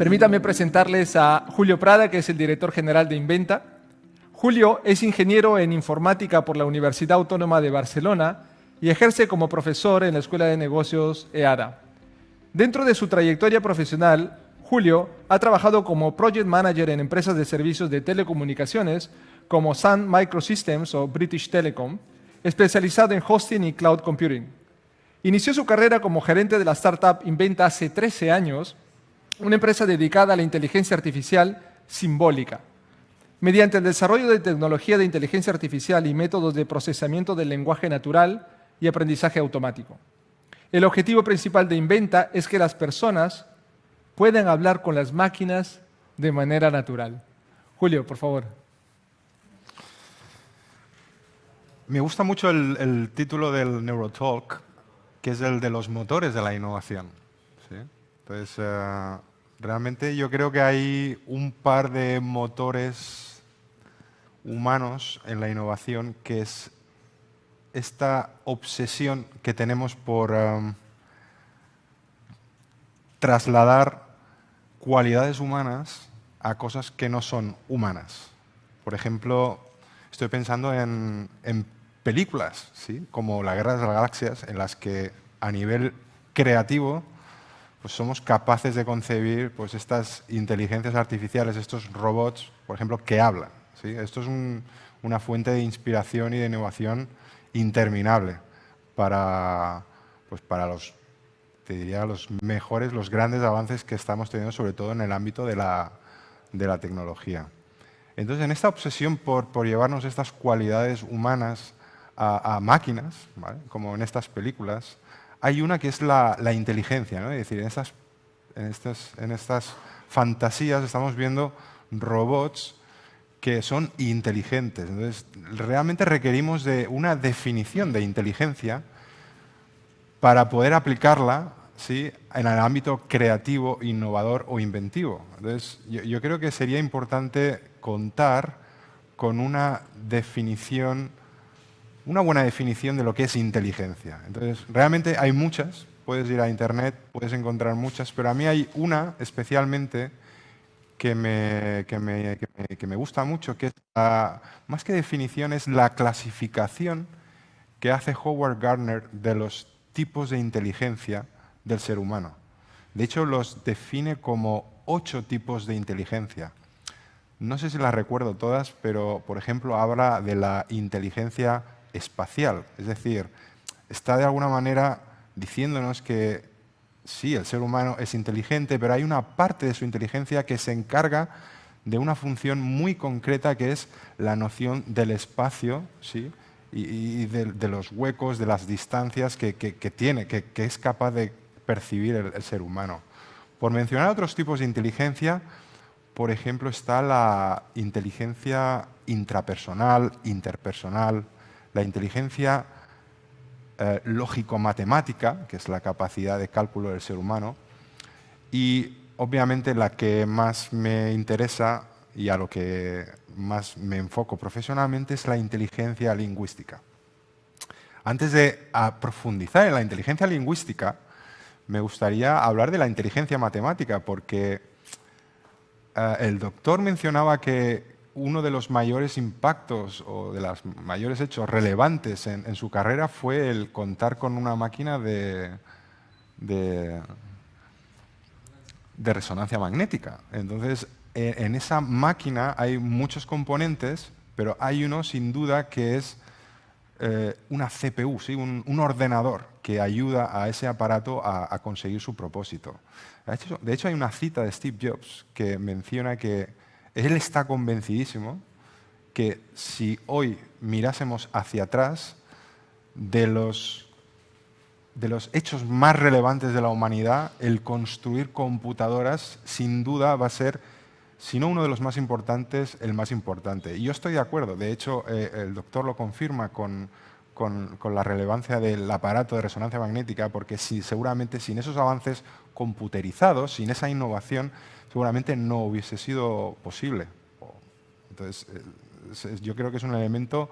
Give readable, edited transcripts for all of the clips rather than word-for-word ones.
Permítanme presentarles a Julio Prada, que es el director general de Inventa. Julio es ingeniero en informática por la Universidad Autónoma de Barcelona y ejerce como profesor en la Escuela de Negocios EADA. Dentro de su trayectoria profesional, Julio ha trabajado como Project Manager en empresas de servicios de telecomunicaciones como Sun Microsystems o British Telecom, especializado en hosting y cloud computing. Inició su carrera como gerente de la startup Inventa hace 13 años, una empresa dedicada a la inteligencia artificial simbólica. Mediante el desarrollo de tecnología de inteligencia artificial y métodos de procesamiento del lenguaje natural y aprendizaje automático. El objetivo principal de Inventa es que las personas puedan hablar con las máquinas de manera natural. Julio, por favor. Me gusta mucho el título del Neurotalk, que es el de los motores de la innovación. ¿Sí? Entonces, realmente yo creo que hay un par de motores humanos en la innovación, que es esta obsesión que tenemos por trasladar cualidades humanas a cosas que no son humanas. Por ejemplo, estoy pensando en películas, ¿sí? Como La Guerra de las Galaxias, en las que a nivel creativo pues somos capaces de concebir pues, estas inteligencias artificiales, estos robots, por ejemplo, que hablan. ¿Sí? Esto es una fuente de inspiración y de innovación interminable para los, te diría, los mejores, los grandes avances que estamos teniendo, sobre todo en el ámbito de la tecnología. Entonces, en esta obsesión por llevarnos estas cualidades humanas a máquinas, ¿vale? Como en estas películas, hay una que es la inteligencia, ¿no? Es decir, en estas fantasías estamos viendo robots que son inteligentes. Entonces, realmente requerimos de una definición de inteligencia para poder aplicarla, ¿sí? En el ámbito creativo, innovador o inventivo. Entonces, yo creo que sería importante contar con una buena definición de lo que es inteligencia. Entonces, realmente hay muchas, puedes ir a internet, puedes encontrar muchas, pero a mí hay una especialmente que me gusta mucho, que es más que definición, es la clasificación que hace Howard Gardner de los tipos de inteligencia del ser humano. De hecho, los define como 8 tipos de inteligencia. No sé si las recuerdo todas, pero, por ejemplo, habla de la inteligencia espacial. Es decir, está de alguna manera diciéndonos que sí, el ser humano es inteligente, pero hay una parte de su inteligencia que se encarga de una función muy concreta, que es la noción del espacio, ¿sí? y de los huecos, de las distancias que es capaz de percibir el ser humano. Por mencionar otros tipos de inteligencia, por ejemplo, está la inteligencia intrapersonal, interpersonal, la inteligencia lógico-matemática, que es la capacidad de cálculo del ser humano, y obviamente la que más me interesa y a lo que más me enfoco profesionalmente es la inteligencia lingüística. Antes de profundizar en la inteligencia lingüística, me gustaría hablar de la inteligencia matemática, porque el doctor mencionaba que uno de los mayores impactos o de los mayores hechos relevantes en su carrera fue el contar con una máquina de resonancia magnética. Entonces, en esa máquina hay muchos componentes, pero hay uno sin duda que es una CPU, ¿sí? un ordenador que ayuda a ese aparato a conseguir su propósito. De hecho, hay una cita de Steve Jobs que menciona que él está convencidísimo que si hoy mirásemos hacia atrás, de los hechos más relevantes de la humanidad, el construir computadoras sin duda va a ser, si no uno de los más importantes, el más importante. Y yo estoy de acuerdo. De hecho, el doctor lo confirma con la relevancia del aparato de resonancia magnética, porque seguramente sin esos avances computerizados, sin esa innovación, seguramente no hubiese sido posible. Entonces, yo creo que es un elemento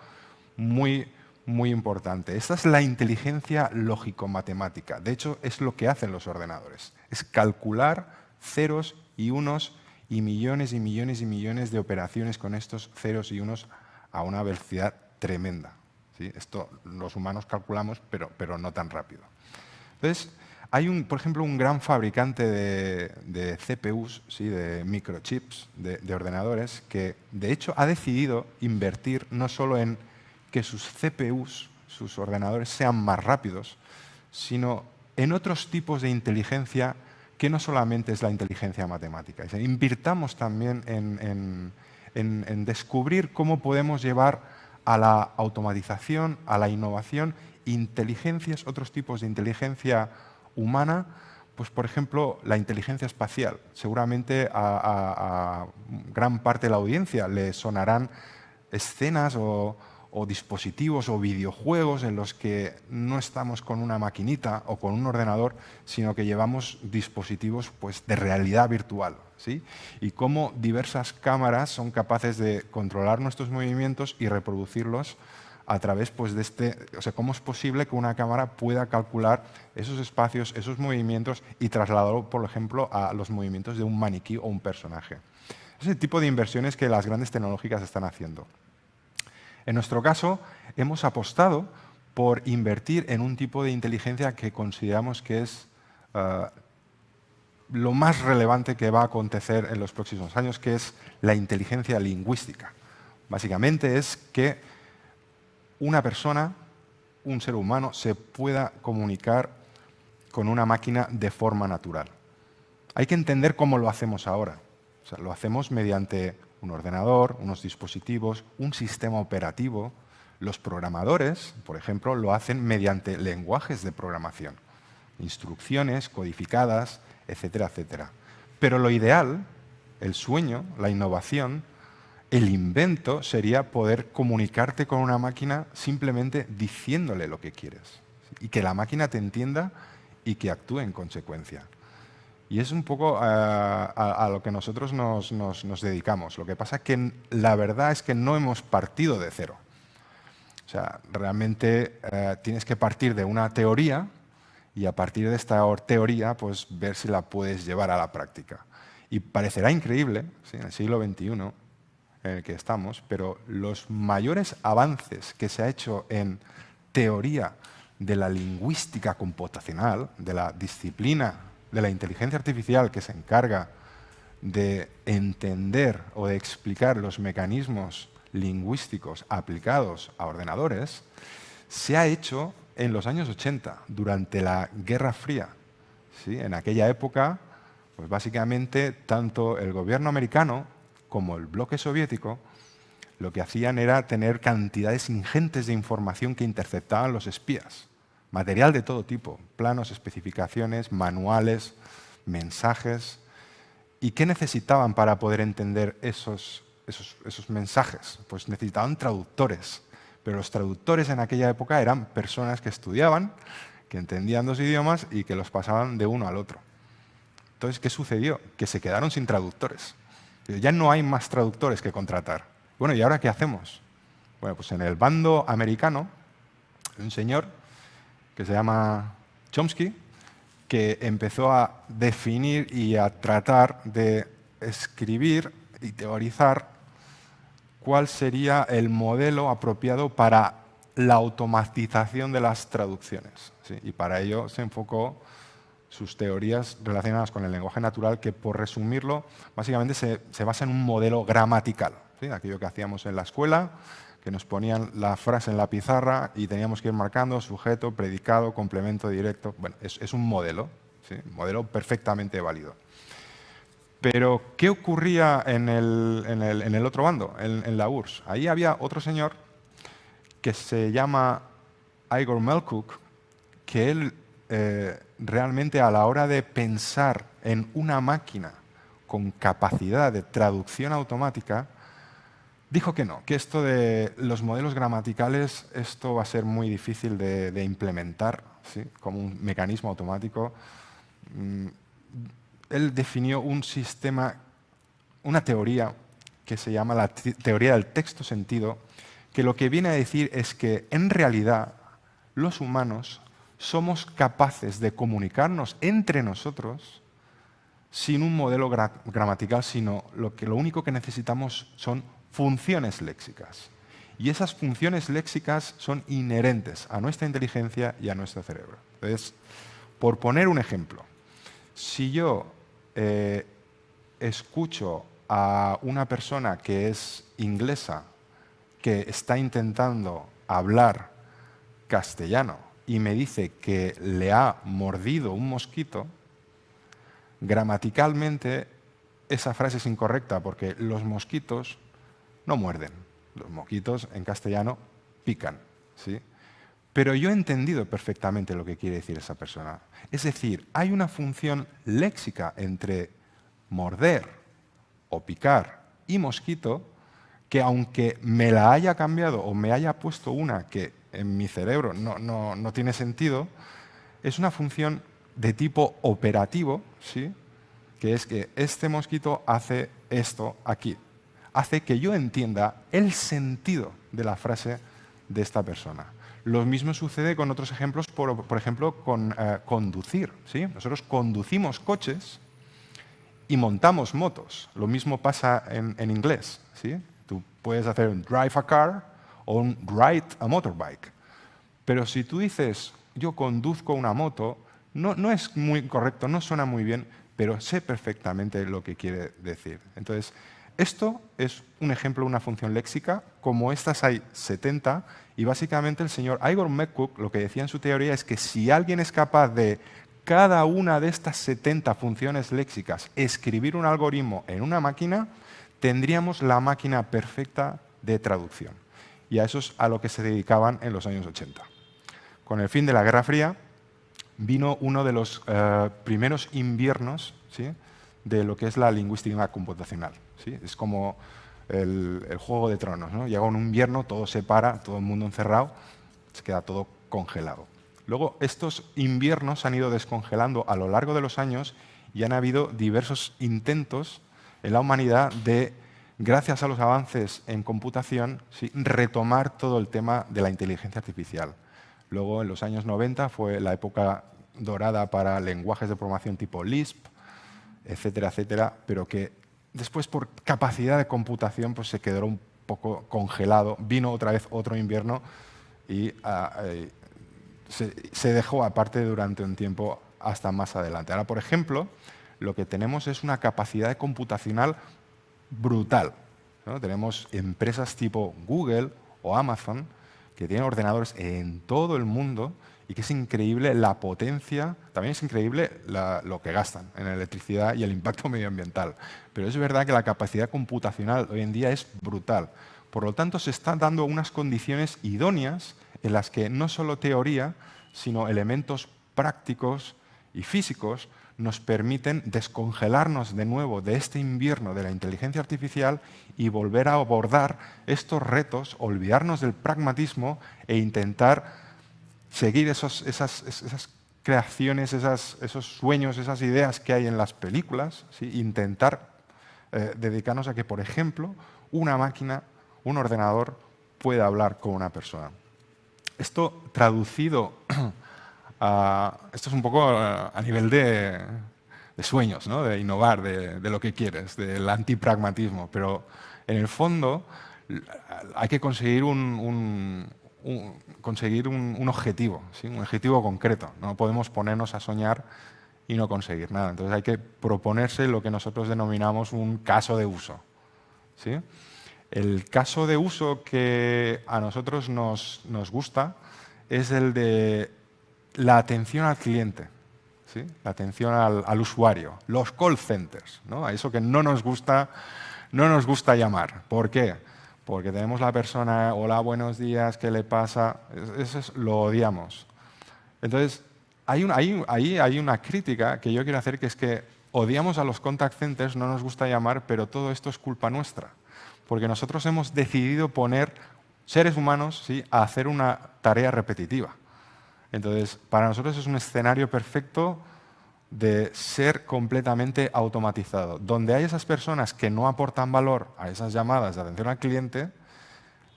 muy importante. Esta es la inteligencia lógico-matemática. De hecho, es lo que hacen los ordenadores. Es calcular ceros y unos y millones y millones y millones de operaciones con estos ceros y unos a una velocidad tremenda. ¿Sí? Esto los humanos calculamos, pero no tan rápido. Entonces, hay, por ejemplo, un gran fabricante de CPUs, ¿sí? De microchips, de ordenadores, que de hecho ha decidido invertir no solo en que sus CPUs, sus ordenadores, sean más rápidos, sino en otros tipos de inteligencia que no solamente es la inteligencia matemática. Invirtamos también en descubrir cómo podemos llevar a la automatización, a la innovación, inteligencias, otros tipos de inteligencia humana, pues por ejemplo la inteligencia espacial. Seguramente a gran parte de la audiencia le sonarán escenas o dispositivos o videojuegos en los que no estamos con una maquinita o con un ordenador, sino que llevamos dispositivos pues, de realidad virtual, ¿sí? Y cómo diversas cámaras son capaces de controlar nuestros movimientos y reproducirlos a través pues, de o sea, cómo es posible que una cámara pueda calcular esos espacios, esos movimientos y trasladarlo, por ejemplo, a los movimientos de un maniquí o un personaje. Es el tipo de inversiones que las grandes tecnológicas están haciendo. En nuestro caso, hemos apostado por invertir en un tipo de inteligencia que consideramos que es lo más relevante que va a acontecer en los próximos años, que es la inteligencia lingüística. Básicamente es que una persona, un ser humano, se pueda comunicar con una máquina de forma natural. Hay que entender cómo lo hacemos ahora. O sea, lo hacemos mediante un ordenador, unos dispositivos, un sistema operativo. Los programadores, por ejemplo, lo hacen mediante lenguajes de programación, instrucciones codificadas, etcétera, etcétera. Pero lo ideal, el sueño, la innovación, el invento sería poder comunicarte con una máquina simplemente diciéndole lo que quieres y que la máquina te entienda y que actúe en consecuencia. Y es un poco a lo que nosotros nos dedicamos. Lo que pasa es que la verdad es que no hemos partido de cero. O sea, realmente tienes que partir de una teoría y a partir de esta teoría pues, ver si la puedes llevar a la práctica. Y parecerá increíble, ¿sí? En el siglo XXI en el que estamos, pero los mayores avances que se ha hecho en teoría de la lingüística computacional, de la disciplina de la inteligencia artificial que se encarga de entender o de explicar los mecanismos lingüísticos aplicados a ordenadores, se ha hecho en los años 80, durante la Guerra Fría. ¿Sí? En aquella época, pues básicamente, tanto el gobierno americano como el bloque soviético lo que hacían era tener cantidades ingentes de información que interceptaban los espías. Material de todo tipo, planos, especificaciones, manuales, mensajes. ¿Y qué necesitaban para poder entender esos mensajes? Pues necesitaban traductores. Pero los traductores en aquella época eran personas que estudiaban, que entendían dos idiomas y que los pasaban de uno al otro. Entonces, ¿qué sucedió? Que se quedaron sin traductores. Ya no hay más traductores que contratar. Bueno, ¿y ahora qué hacemos? Bueno, pues en el bando americano, un señor que se llama Chomsky, que empezó a definir y a tratar de escribir y teorizar cuál sería el modelo apropiado para la automatización de las traducciones. ¿Sí? Y para ello se enfocó sus teorías relacionadas con el lenguaje natural, que por resumirlo, básicamente se basa en un modelo gramatical. ¿Sí? Aquello que hacíamos en la escuela, que nos ponían la frase en la pizarra y teníamos que ir marcando sujeto, predicado, complemento directo. Bueno, es un modelo, ¿sí? Un modelo perfectamente válido. Pero, ¿qué ocurría en el otro bando, en la URSS? Ahí había otro señor que se llama Igor Melkuk, que él realmente a la hora de pensar en una máquina con capacidad de traducción automática, dijo que no, que esto de los modelos gramaticales, esto va a ser muy difícil de implementar, ¿sí? Como un mecanismo automático. Él definió un sistema, una teoría que se llama la teoría del texto-sentido, que lo que viene a decir es que en realidad los humanos somos capaces de comunicarnos entre nosotros sin un modelo gramatical, sino lo único que necesitamos son funciones léxicas. Y esas funciones léxicas son inherentes a nuestra inteligencia y a nuestro cerebro. Entonces, por poner un ejemplo, si yo escucho a una persona que es inglesa, que está intentando hablar castellano y me dice que le ha mordido un mosquito, gramaticalmente esa frase es incorrecta porque los mosquitos no muerden. Los mosquitos en castellano pican, ¿sí? Pero yo he entendido perfectamente lo que quiere decir esa persona. Es decir, hay una función léxica entre morder o picar y mosquito que aunque me la haya cambiado o me haya puesto una que en mi cerebro no tiene sentido, es una función de tipo operativo, ¿sí? Que es que este mosquito hace esto aquí. Hace que yo entienda el sentido de la frase de esta persona. Lo mismo sucede con otros ejemplos, por ejemplo, con conducir, ¿sí? Nosotros conducimos coches y montamos motos. Lo mismo pasa en inglés, ¿sí? Tú puedes hacer un drive a car o un ride a motorbike. Pero si tú dices, yo conduzco una moto, no es muy correcto, no suena muy bien, pero sé perfectamente lo que quiere decir. Entonces, esto es un ejemplo de una función léxica. Como estas hay 70, y básicamente el señor Igor McCook lo que decía en su teoría es que si alguien es capaz de cada una de estas 70 funciones léxicas escribir un algoritmo en una máquina, tendríamos la máquina perfecta de traducción. Y a eso es a lo que se dedicaban en los años 80. Con el fin de la Guerra Fría vino uno de los primeros inviernos, ¿sí?, de lo que es la lingüística computacional, ¿sí? Es como el Juego de Tronos, ¿no? Llega un invierno, todo se para, todo el mundo encerrado, se queda todo congelado. Luego, estos inviernos se han ido descongelando a lo largo de los años y han habido diversos intentos en la humanidad de, gracias a los avances en computación, ¿sí?, retomar todo el tema de la inteligencia artificial. Luego, en los años 90, fue la época dorada para lenguajes de programación tipo Lisp, etcétera, etcétera, pero que después, por capacidad de computación, pues se quedó un poco congelado. Vino otra vez otro invierno y se dejó aparte durante un tiempo hasta más adelante. Ahora, por ejemplo, lo que tenemos es una capacidad computacional brutal, ¿no? Tenemos empresas tipo Google o Amazon que tienen ordenadores en todo el mundo y que es increíble la potencia, también es increíble lo que gastan en electricidad y el impacto medioambiental. Pero es verdad que la capacidad computacional hoy en día es brutal. Por lo tanto, se están dando unas condiciones idóneas en las que no solo teoría, sino elementos prácticos y físicos nos permiten descongelarnos de nuevo de este invierno de la inteligencia artificial y volver a abordar estos retos, olvidarnos del pragmatismo e intentar seguir esas creaciones, esos sueños, esas ideas que hay en las películas, ¿sí? Intentar dedicarnos a que, por ejemplo, una máquina, un ordenador, pueda hablar con una persona. Esto traducido esto es un poco a nivel de sueños, ¿no? De innovar, de lo que quieres, del antipragmatismo, pero en el fondo hay que conseguir un objetivo, ¿sí? Un objetivo concreto. No podemos ponernos a soñar y no conseguir nada. Entonces hay que proponerse lo que nosotros denominamos un caso de uso, ¿sí? El caso de uso que a nosotros nos gusta es el de la atención al cliente, ¿sí? La atención al usuario, los call centers, ¿no? A eso que no nos gusta llamar. ¿Por qué? Porque tenemos la persona, hola, buenos días, ¿qué le pasa? Lo odiamos. Entonces, ahí hay una crítica que yo quiero hacer, que es que odiamos a los contact centers, no nos gusta llamar, pero todo esto es culpa nuestra. Porque nosotros hemos decidido poner seres humanos, ¿sí?, a hacer una tarea repetitiva. Entonces, para nosotros es un escenario perfecto de ser completamente automatizado. Donde hay esas personas que no aportan valor a esas llamadas de atención al cliente,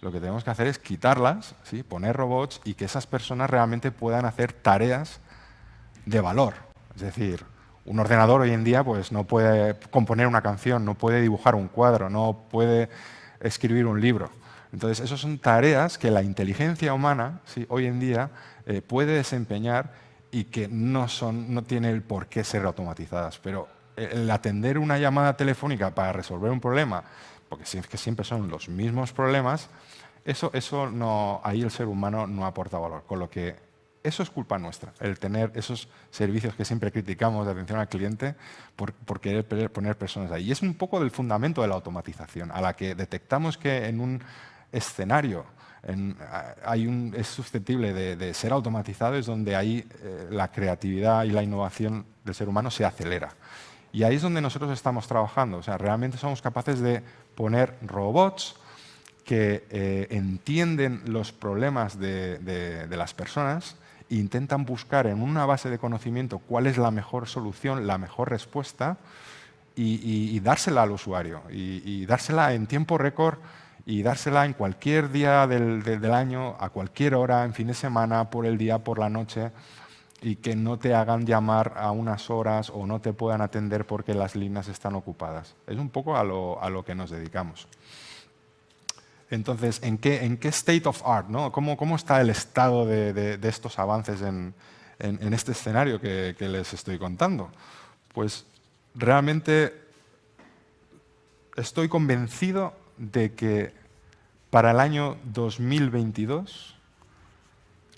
lo que tenemos que hacer es quitarlas, ¿sí?, poner robots y que esas personas realmente puedan hacer tareas de valor. Es decir, Un ordenador hoy en día pues, no puede componer una canción, no puede dibujar un cuadro, no puede escribir un libro. Entonces, esas son tareas que la inteligencia humana, ¿sí?, hoy en día puede desempeñar y que no tiene el por qué ser automatizadas. Pero el atender una llamada telefónica para resolver un problema, porque siempre son los mismos problemas, eso no, ahí el ser humano no aporta valor. Con lo que eso es culpa nuestra, el tener esos servicios que siempre criticamos de atención al cliente por querer poner personas ahí. Y es un poco del fundamento de la automatización, a la que detectamos que en un escenario es susceptible de ser automatizado, es donde ahí la creatividad y la innovación del ser humano se acelera. Y ahí es donde nosotros estamos trabajando. O sea, realmente somos capaces de poner robots que entienden los problemas de las personas e intentan buscar en una base de conocimiento cuál es la mejor solución, la mejor respuesta y dársela al usuario. Y dársela en tiempo récord y dársela en cualquier día del año, a cualquier hora, en fin de semana, por el día, por la noche, y que no te hagan llamar a unas horas o no te puedan atender porque las líneas están ocupadas. Es un poco a lo que nos dedicamos. Entonces, ¿en qué state of art, ¿no? ¿Cómo está el estado de estos avances en este escenario que les estoy contando? Pues realmente estoy convencido de que para el año 2022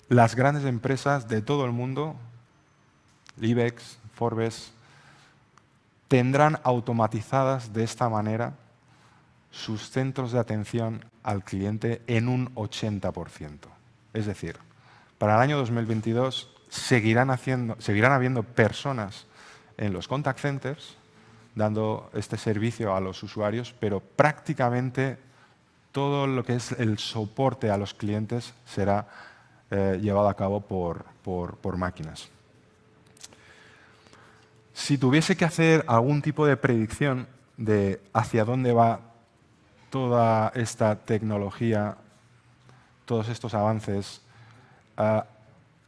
las grandes empresas de todo el mundo, IBEX, Forbes, tendrán automatizadas de esta manera sus centros de atención al cliente en un 80%. Es decir, para el año 2022 seguirán habiendo personas en los contact centers dando este servicio a los usuarios, pero prácticamente todo lo que es el soporte a los clientes será llevado a cabo por máquinas. Si tuviese que hacer algún tipo de predicción de hacia dónde va toda esta tecnología, todos estos avances,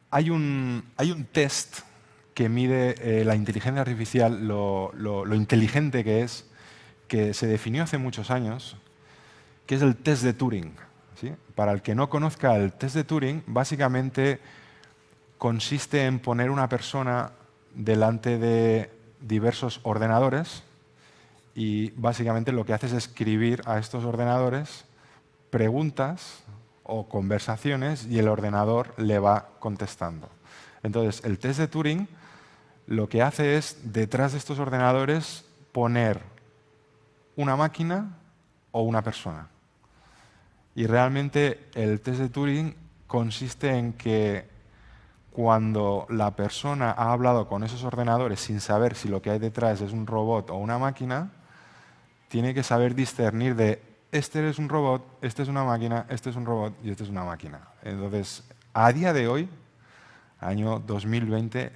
hay un test que mide la inteligencia artificial, lo inteligente que es, que se definió hace muchos años, que es el test de Turing, ¿sí? Para el que no conozca el test de Turing, básicamente consiste en poner una persona delante de diversos ordenadores y básicamente lo que hace es escribir a estos ordenadores preguntas o conversaciones y el ordenador le va contestando. Entonces, el test de Turing lo que hace es, detrás de estos ordenadores, poner una máquina o una persona. Y realmente el test de Turing consiste en que cuando la persona ha hablado con esos ordenadores sin saber si lo que hay detrás es un robot o una máquina, tiene que saber discernir de este es un robot, este es una máquina, este es un robot y este es una máquina. Entonces, a día de hoy, año 2020,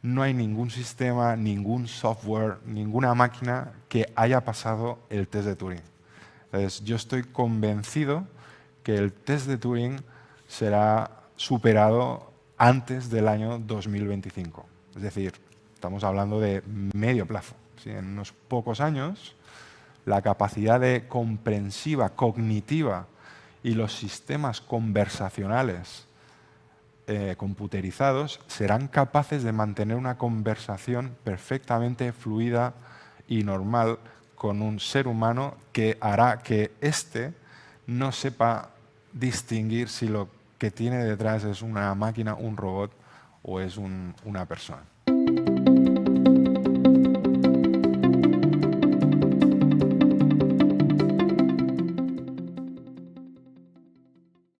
no hay ningún sistema, ningún software, ninguna máquina que haya pasado el test de Turing. Entonces, yo estoy convencido que el test de Turing será superado antes del año 2025. Es decir, estamos hablando de medio plazo. ¿Sí? En unos pocos años, la capacidad comprensiva, cognitiva y los sistemas conversacionales computerizados serán capaces de mantener una conversación perfectamente fluida y normal con un ser humano que hará que éste no sepa distinguir si lo que tiene detrás es una máquina, un robot o es una persona.